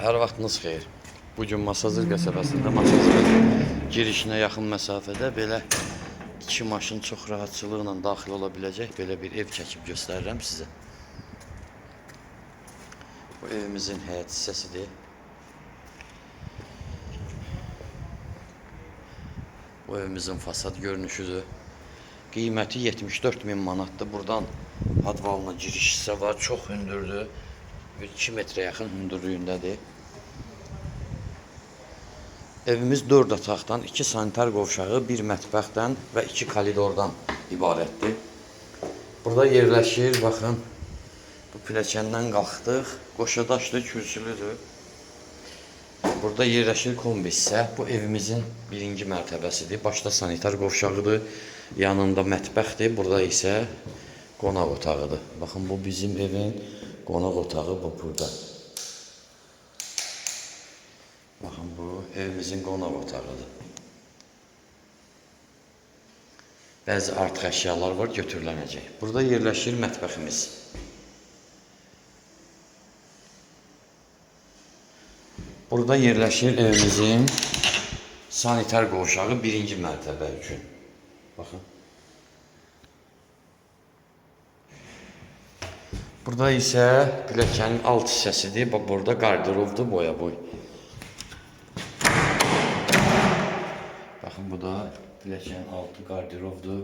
Hər vaxtınız xeyir. Bugün Masazır qəsəbəsində Masazır girişinə yaxın məsafədə belə iki maşın çox rahatçılıqla daxil ola biləcək belə bir ev çəkib göstərirəm sizə. Bu evimizin həyət hissəsidir. Bu evimizin fasad görünüşüdür. Qiyməti 74.000 manatdır. Buradan padvalına giriş hissə var. Çox hündürdür. 2 metrə yaxın hündürlüyündədir. Evimiz 4 otaqdan, 2 sanitar qovşağı, 1 mətbəxdən və 2 koridordan ibarətdir. Burada yerləşir, baxın, bu pilləkəndən qalxdıq. Qoşadaşdır, kürsülüdür. Burada yerləşir kombi hissə. Bu evimizin birinci mərtəbəsidir. Başda sanitar qovşağıdır, yanında mətbəxdir. Burada isə qonaq otağıdır. Baxın, bu bizim evin qonaq otağı bu burada. Baxın, bu evimizin qonaq otağıdır. Bəzi artıq əşyalar var, götürülənəcək. Burada yerləşir mətbəximiz. Burada yerləşir evimizin sanitar qovşağı birinci mərtəbə üçün. Baxın. Burada isə pilləkənin alt hissəsidir. Bax, burada qardirobdur, boya boy. Baxın, bu da pilləkənin altı qardirobdur.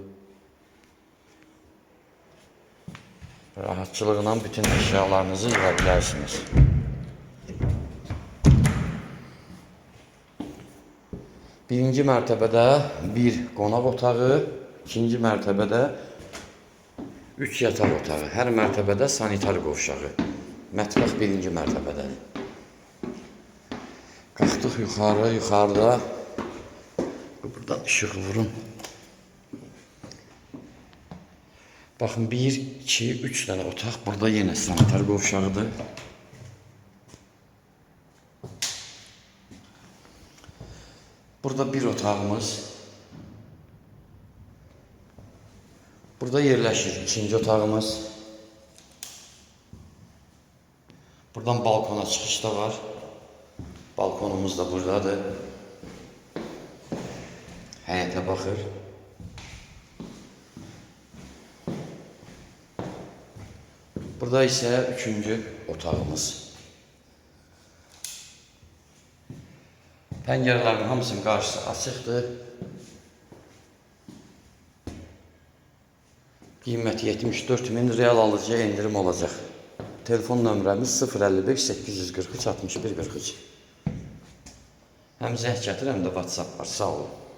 Rahatçılıqla bütün əşyalarınızı yığa bilərsiniz. Birinci mərtəbədə bir qonaq otağı, ikinci mərtəbədə 3 yataq otağı. Hər mərtəbədə sanitar qovşağı. Mətbəx birinci mərtəbədədir. Qalxdıq yuxarı, yuxarıda. Buradan işıq vurun. Baxın, 1, 2, 3 dənə otaq. Burada yenə sanitar qovşağıdır. Burada bir otağımız. Burada yerləşir ikinci otağımız. Buradan balkona çıxış da var. Balkonumuz da buradadır. Həyətə baxır. Burada isə üçüncü otağımız. Pəncərələrin hamısının qarşısı açıqdır. Qiyməti 74.000, real alıcıya indirim olacaq. Telefon nömrəmiz 055 843 61 43. Həm zəng gətir, həm də WhatsApp var. Sağ olun.